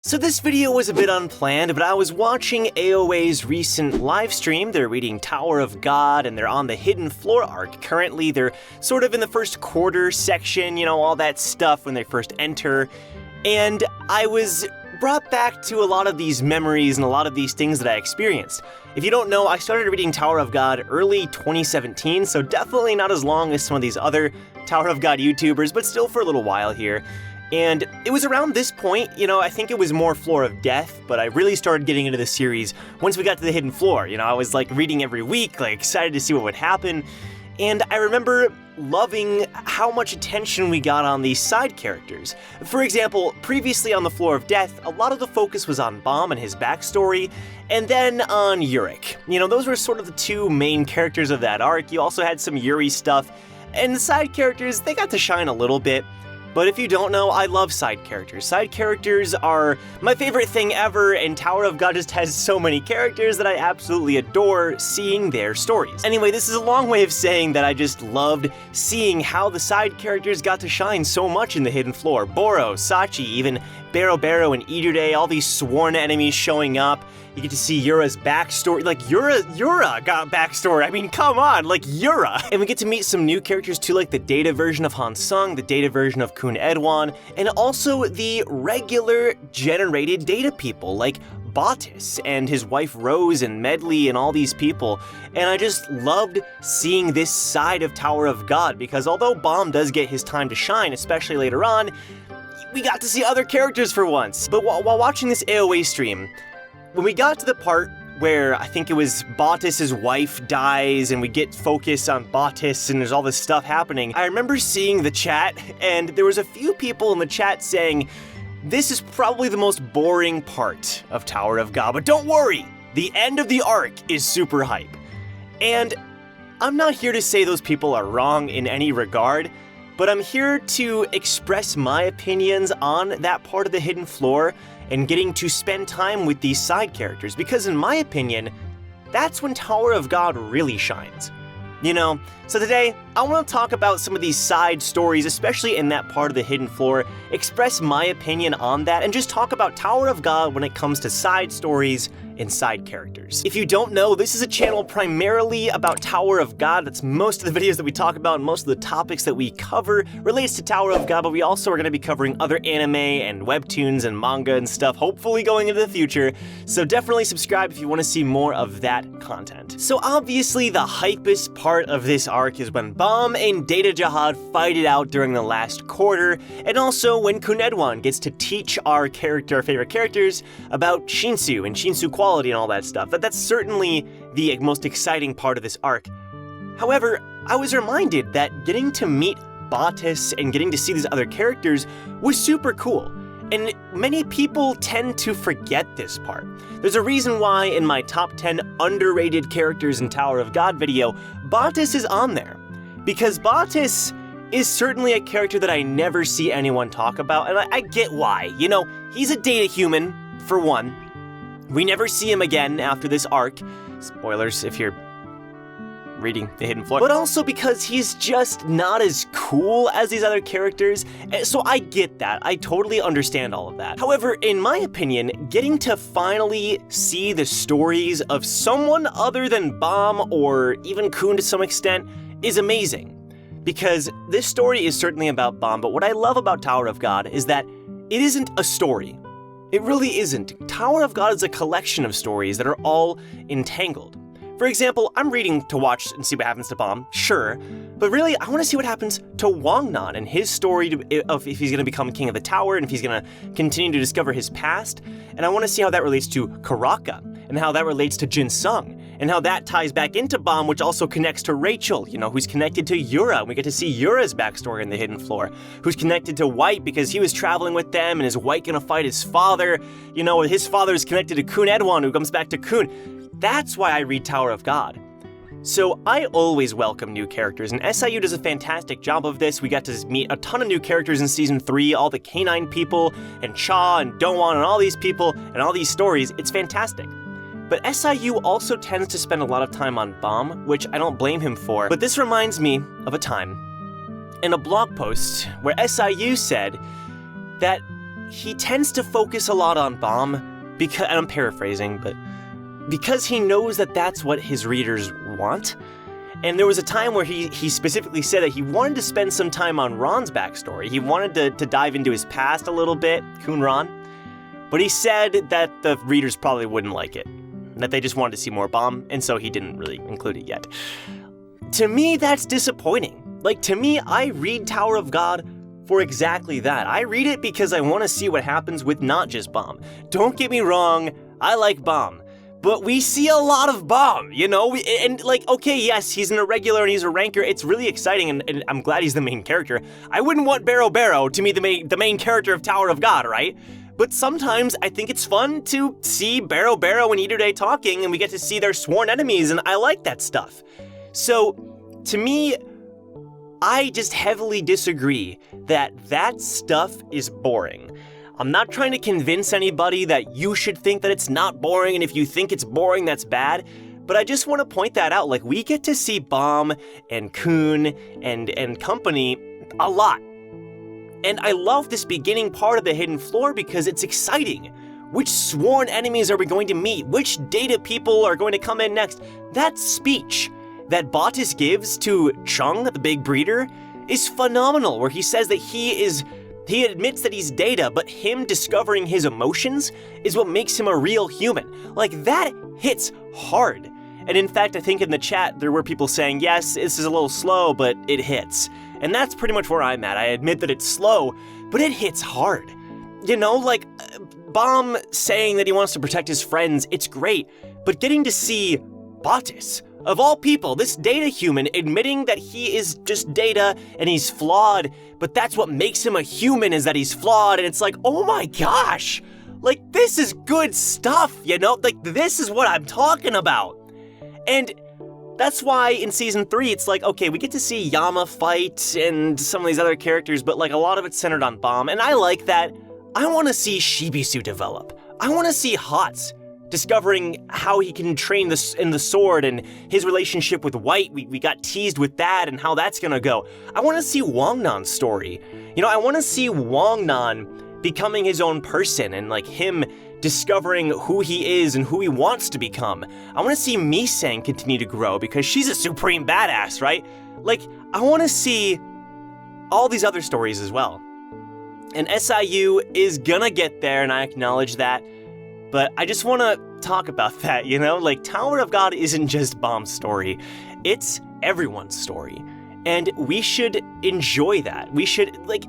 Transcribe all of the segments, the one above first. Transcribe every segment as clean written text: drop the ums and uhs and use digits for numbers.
So this video was a bit unplanned, but I was watching AOA's recent livestream. They're reading Tower of God, and they're on the Hidden Floor arc. Currently, they're sort of in the first quarter section, you know, all that stuff when they first enter. And I was brought back to a lot of these memories and a lot of these things that I experienced. If you don't know, I started reading Tower of God early 2017, so definitely not as long as some of these other Tower of God YouTubers, but still for a little while here. And it was around this point, you know, I think it was more Floor of Death, but I really started getting into the series once we got to the Hidden Floor. You know, I was like reading every week, like excited to see what would happen. And I remember loving how much attention we got on these side characters. For example, previously on the Floor of Death, a lot of the focus was on Bomb and his backstory, and then on Yurik. You know, those were sort of the two main characters of that arc. You also had some Yuri stuff, and the side characters, they got to shine a little bit. But if you don't know, I love side characters. Side characters are my favorite thing ever, and Tower of God just has so many characters that I absolutely adore seeing their stories. Anyway, this is a long way of saying that I just loved seeing how the side characters got to shine so much in the Hidden Floor. Boro, Sachi, even Baro and Irude, all these sworn enemies showing up. You get to see Yura's backstory. Like, Yura got backstory. I mean, come on, like, Yura. And we get to meet some new characters too, like the data version of Han Sung, the data version of Kun Edwan, and also the regular generated data people, like Boggess and his wife Rose and Medley and all these people. And I just loved seeing this side of Tower of God, because although Bomb does get his time to shine, especially later on, we got to see other characters for once. But while watching this AOA stream, when we got to the part where I think it was Boggess' wife dies and we get focus on Boggess and there's all this stuff happening, I remember seeing the chat, and there was a few people in the chat saying, this is probably the most boring part of Tower of God, but don't worry, the end of the arc is super hype. And I'm not here to say those people are wrong in any regard, but I'm here to express my opinions on that part of the Hidden Floor and getting to spend time with these side characters, because in my opinion, that's when Tower of God really shines. You know, so today, I want to talk about some of these side stories, especially in that part of the Hidden Floor, express my opinion on that, and just talk about Tower of God when it comes to side stories and side characters. If you don't know, this is a channel primarily about Tower of God. That's most of the videos that we talk about, and most of the topics that we cover relates to Tower of God, but we also are going to be covering other anime and webtoons and manga and stuff, hopefully going into the future, so definitely subscribe if you want to see more of that content. So obviously, the hypest part of this arc is when Bomb and Data Jihad fight it out during the last quarter, and also when Kun Edwan gets to teach our favorite characters about Shinsu and Shinsu quality and all that stuff. That's certainly the most exciting part of this arc. However, I was reminded that getting to meet Boggess and getting to see these other characters was super cool. And many people tend to forget this part. There's a reason why in my top 10 underrated characters in Tower of God video, Boggess is on there. Because Boggess is certainly a character that I never see anyone talk about, and I get why. You know, he's a data human, for one. We never see him again after this arc. Spoilers if you're reading the Hidden Floor. But also because he's just not as cool as these other characters, so I get that. I totally understand all of that. However, in my opinion, getting to finally see the stories of someone other than Bomb or even Kun to some extent is amazing. Because this story is certainly about Bomb, but what I love about Tower of God is that it isn't a story. It really isn't. Tower of God is a collection of stories that are all entangled. For example, I'm reading to watch and see what happens to Bomb, sure, but really I want to see what happens to Wangnan and his story of if he's going to become king of the tower and if he's going to continue to discover his past, and I want to see how that relates to Karaka, and how that relates to Jin Sung, and how that ties back into Bomb, which also connects to Rachel, you know, who's connected to Yura, and we get to see Yura's backstory in the Hidden Floor, who's connected to White because he was traveling with them, and is White gonna fight his father? You know, his father is connected to Kun Edwan, who comes back to Kun. That's why I read Tower of God. So I always welcome new characters, and SIU does a fantastic job of this. We got to meet a ton of new characters in Season 3, all the canine people, and Cha, and Doan, and all these people, and all these stories. It's fantastic. But SIU also tends to spend a lot of time on Bomb, which I don't blame him for, but this reminds me of a time in a blog post where SIU said that he tends to focus a lot on Bomb, because, and I'm paraphrasing, but because he knows that that's what his readers want. And there was a time where he specifically said that he wanted to spend some time on Ron's backstory. He wanted to dive into his past a little bit, Kun Ron. But he said that the readers probably wouldn't like it, that they just wanted to see more Bomb, and so he didn't really include it yet. To me, that's disappointing. Like, to me, I read Tower of God for exactly that. I read it because I want to see what happens with not just Bomb. Don't get me wrong, I like Bomb. But we see a lot of Bomb, you know? Okay, yes, he's an irregular and he's a ranker. It's really exciting, and I'm glad he's the main character. I wouldn't want Barrow to be the main character of Tower of God, right? But sometimes I think it's fun to see Barrow and Irude talking, and we get to see their sworn enemies, and I like that stuff. So, to me, I just heavily disagree that stuff is boring. I'm not trying to convince anybody that you should think that it's not boring, and if you think it's boring, that's bad. But I just want to point that out. Like, we get to see Bomb and Kun and company a lot. And I love this beginning part of the Hidden Floor because it's exciting. Which sworn enemies are we going to meet? Which data people are going to come in next? That speech that Boggess gives to Chung, the big breeder, is phenomenal, where he says that he admits that he's data, but him discovering his emotions is what makes him a real human. Like, that hits hard. And in fact, I think in the chat, there were people saying, yes, this is a little slow, but it hits. And that's pretty much where I'm at. I admit that it's slow, but it hits hard. You know, like, Bomb saying that he wants to protect his friends, it's great. But getting to see Boggess, of all people, this data human admitting that he is just data and he's flawed, but that's what makes him a human, is that he's flawed, and it's like, oh my gosh, like, this is good stuff, you know? Like, this is what I'm talking about. And that's why in Season 3, it's like, okay, we get to see Yama fight and some of these other characters, but like a lot of it's centered on Bomb, and I like that. I want to see Shibisu develop. I want to see Hots discovering how he can train in the sword and his relationship with White. We got teased with that and how that's gonna go. I want to see Wangnan's story. You know, I want to see Wangnan becoming his own person and like him discovering who he is and who he wants to become. I want to see Misang continue to grow because she's a supreme badass, right? Like, I want to see all these other stories as well. And SIU is gonna get there, and I acknowledge that. But I just want to talk about that, you know? Like, Tower of God isn't just Bomb's story. It's everyone's story. And we should enjoy that. We should, like,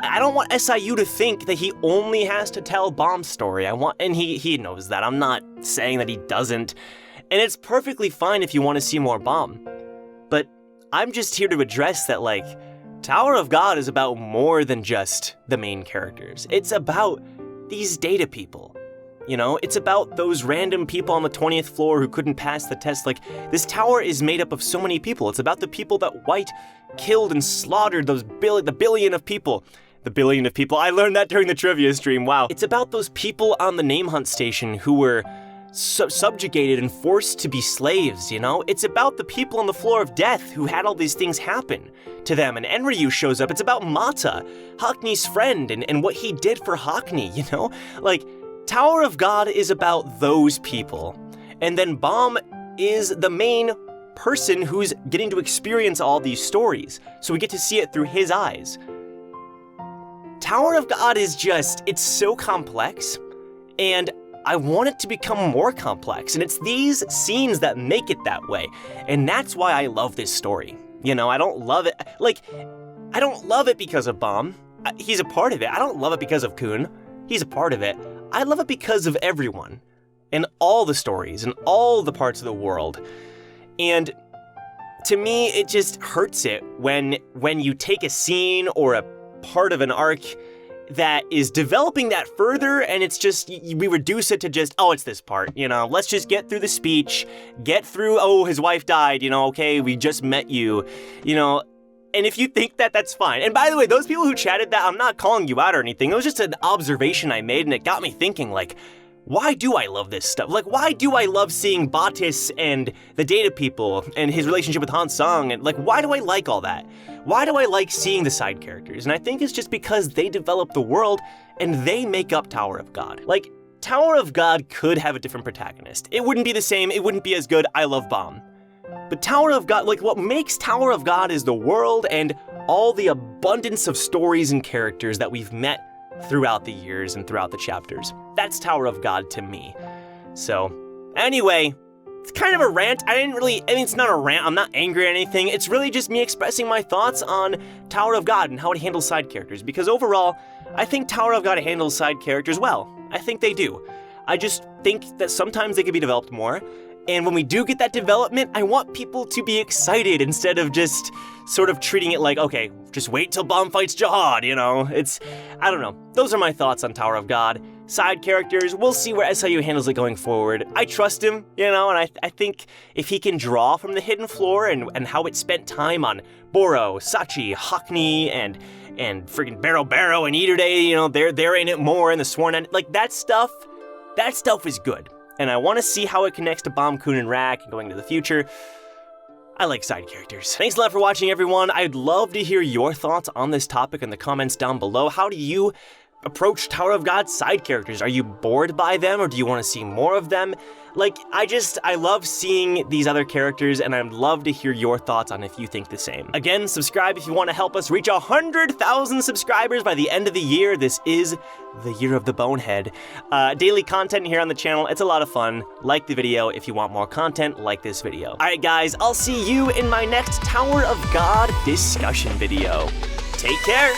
I don't want SIU to think that he only has to tell Bomb's story. And he knows that. I'm not saying that he doesn't. And it's perfectly fine if you want to see more Bomb. But I'm just here to address that, like, Tower of God is about more than just the main characters. It's about these data people. You know, it's about those random people on the 20th floor who couldn't pass the test. Like, this tower is made up of so many people. It's about the people that White killed and slaughtered, the billion of people. The billion of people. I learned that during the trivia stream, wow. It's about those people on the name hunt station who were subjugated and forced to be slaves, you know? It's about the people on the floor of death who had all these things happen to them. And Enryu shows up. It's about Mata, Hackney's friend, and what he did for Hackney, you know? Like, Tower of God is about those people. And then Bomb is the main person who's getting to experience all these stories. So we get to see it through his eyes. Tower of God is just, it's so complex. And I want it to become more complex. And it's these scenes that make it that way. And that's why I love this story. You know, I don't love it. Like, I don't love it because of Bomb. He's a part of it. I don't love it because of Kun. He's a part of it. I love it because of everyone, and all the stories, and all the parts of the world. And to me, it just hurts it when you take a scene or a part of an arc that is developing that further, and it's just, we reduce it to just, oh, it's this part, you know, let's just get through the speech, get through, oh, his wife died, you know, okay, we just met you, you know. And if you think that, that's fine. And by the way, those people who chatted that, I'm not calling you out or anything. It was just an observation I made, and it got me thinking, like, why do I love this stuff? Like, why do I love seeing Boggess and the Data People and his relationship with Thomsen? And like, why do I like all that? Why do I like seeing the side characters? And I think it's just because they develop the world and they make up Tower of God. Like, Tower of God could have a different protagonist. It wouldn't be the same, it wouldn't be as good. I love Bomb. But Tower of God, like, what makes Tower of God is the world and all the abundance of stories and characters that we've met throughout the years and throughout the chapters. That's Tower of God to me. So, anyway, it's kind of a rant. It's not a rant, I'm not angry or anything. It's really just me expressing my thoughts on Tower of God and how it handles side characters. Because overall, I think Tower of God handles side characters well. I think they do. I just think that sometimes they could be developed more. And when we do get that development, I want people to be excited instead of just sort of treating it like, okay, just wait till Bomb fights Jihad, you know? I don't know. Those are my thoughts on Tower of God. Side characters, we'll see where SIU handles it going forward. I trust him, you know, and I think if he can draw from the Hidden Floor and how it spent time on Boro, Sachi, Hockney, and friggin' Barrow and Eater Day, you know, they're in it more, and the Sworn End, like that stuff is good. And I want to see how it connects to Domo Kun and Rack and going into the future. I like side characters. Thanks a lot for watching, everyone. I'd love to hear your thoughts on this topic in the comments down below. How do you approach Tower of God side characters? Are you bored by them, or do you want to see more of them? Like, I love seeing these other characters, and I'd love to hear your thoughts on if you think the same. Again, subscribe if you want to help us reach 100,000 subscribers by the end of the year. This is the year of the Bonehead. Daily content here on the channel. It's a lot of fun. Like the video if you want more content like this video. All right, guys, I'll see you in my next Tower of God discussion video. Take care.